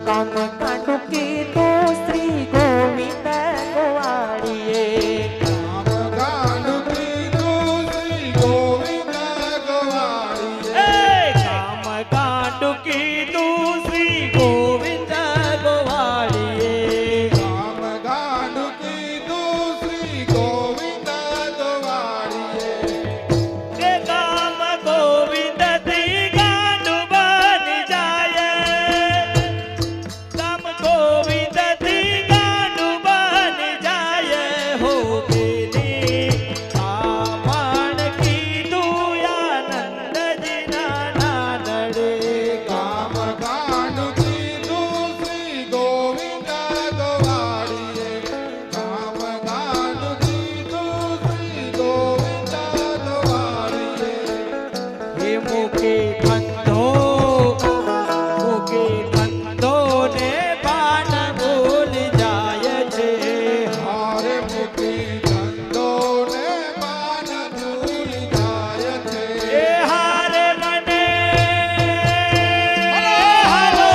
કામ કાંડુ કીધું શ્રી ગોવિંદ ગોવાળીએ કામ કાંડુ કીધું શ્રી ગોવિંદ ગોવાળીએ કામ કાંડુ કીધું શ્રી ગોવિંદ ગોવાળીએ કામ કાંડુ કીધું શ્રી ગોવિંદ ગોવાળીએ કામ ગોવિંદ થી ગાંડુ બની જાય કામ ગોવિંદ થી ગાંડુ બની જાય હો બેની કામણ કીધું આનંદજી ના નાનડે કામ કાંડુ કીધું શ્રી ગોવિંદ ગોવાળીએ કામ કાંડુ કીધું શ્રી ગોવિંદ ગોવાળીએ હે મુકે ધંધો ને પાન ભૂલ જાય છે હારે મુકી ધંધો ને પાન ભૂલી જાય છે એ હારે મને હાલો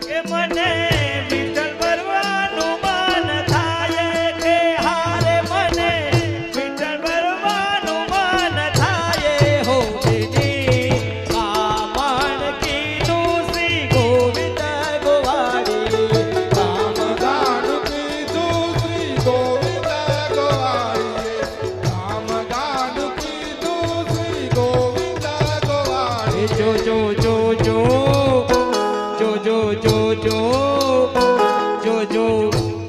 કે મને વિઠ્ઠલ ભરવાનું મન થાય કે હારે મને વિઠ્ઠલ ભરવાનું મન થાય હો બેની કામણ કીધું શ્રી ગોવિંદ ગોવાળીએ કામ કાંડુ કીધું શ્રી ગોવિંદ ગોવાળીએ કામ કાંડુ કીધું શ્રી ગોવિંદ ગોવાળીએ જો જો જો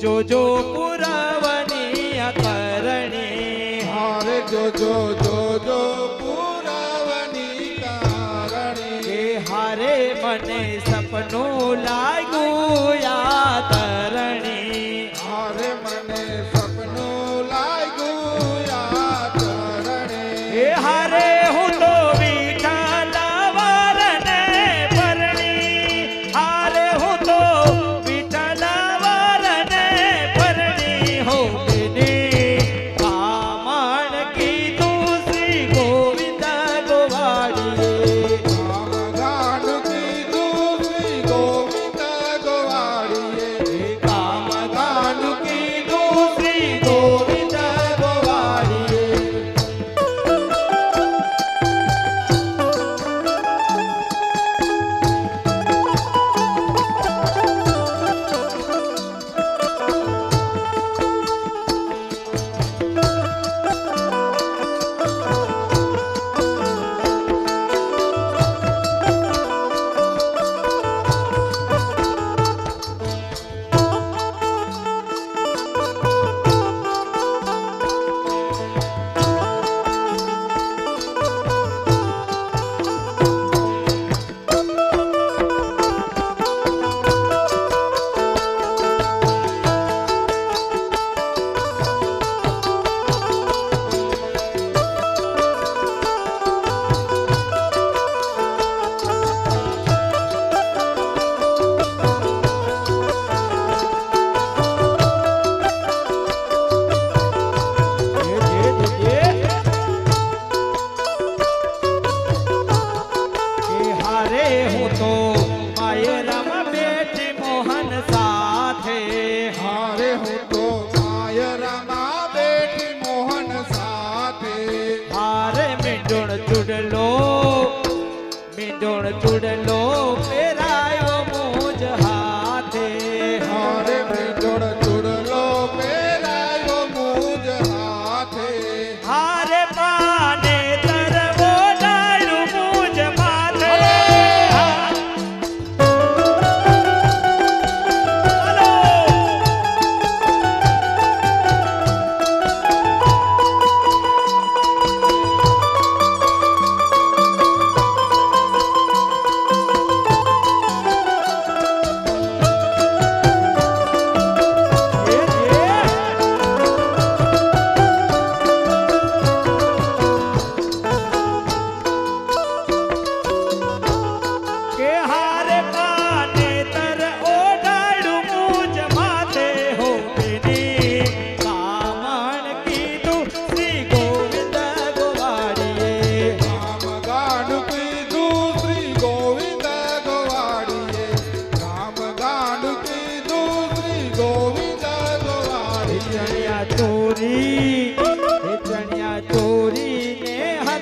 જો જો પુરવની કરણી હારે જોજો જોજો પુરાવની કારણી કે હારે મને સપનું લાગ્યું યા તરણી હારે મને સપનું લાગ્યું યા ચરણે એ હારે હું તો વિઠ્ઠલ વરને પરણી હારે હું તો વિઠ્ઠલ વરને પરણી હો બેની કામણ કીધું શ્રી ગોવિંદ ગોવાળીએ કામ કાંડુ કીધું શ્રી ગોવિંદ ગોવાળીએ કામ કાંડુ કીધું શ્રી ગોવિંદ ગોવાળીએ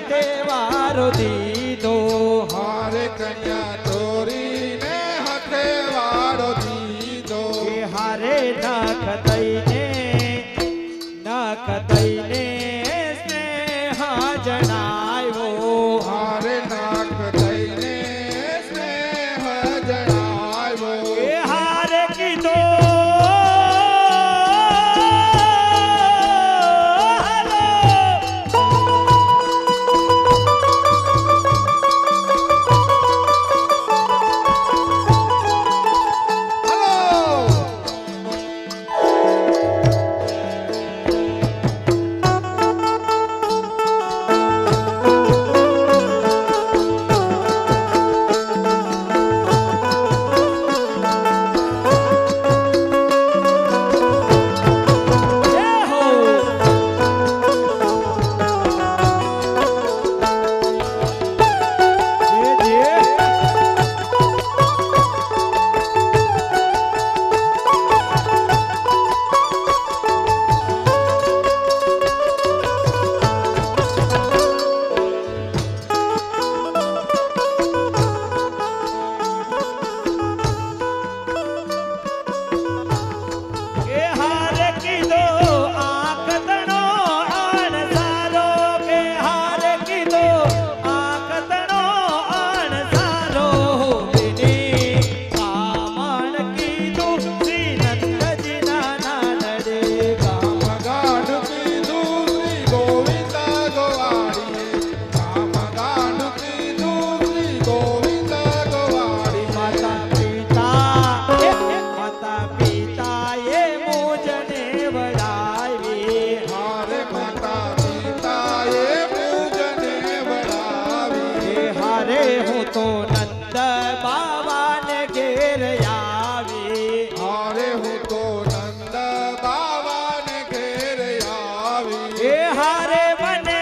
હતે વારો દીધો હારે કન્યા ચોરીને હથે વાળો દીધો કે હારે નખ દઈને સ્નેહ જણાવ્યો હારે નાક દઈને સ્નેહ જણાવ્યો કે હારે કીધો તો નંદ બાવાને ઘેર આવી હારે હું તો નંદ બાવાને ઘેર આવી એ હારે મને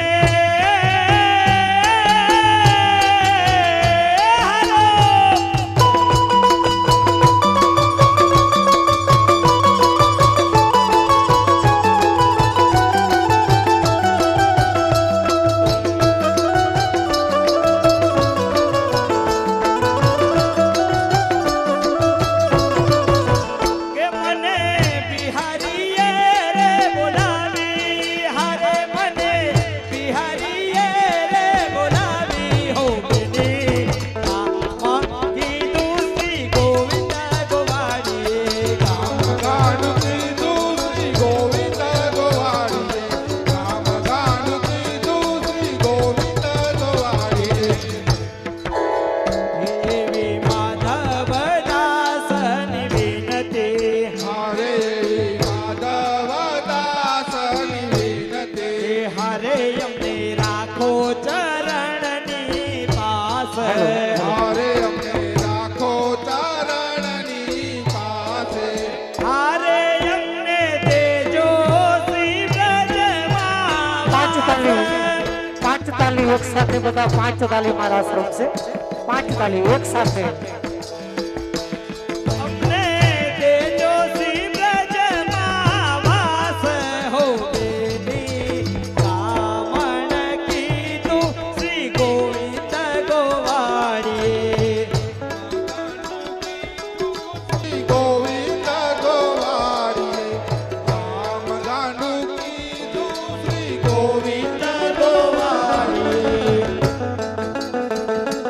હારે અમને રાખો ચરણની પાસે હારે અમને દેજો શ્રી બ્રજમાં પાંચ તાલી એક સાથે બધા પાંચ તાલી મારા શ્રમ છે પાંચ તાલી એક સાથે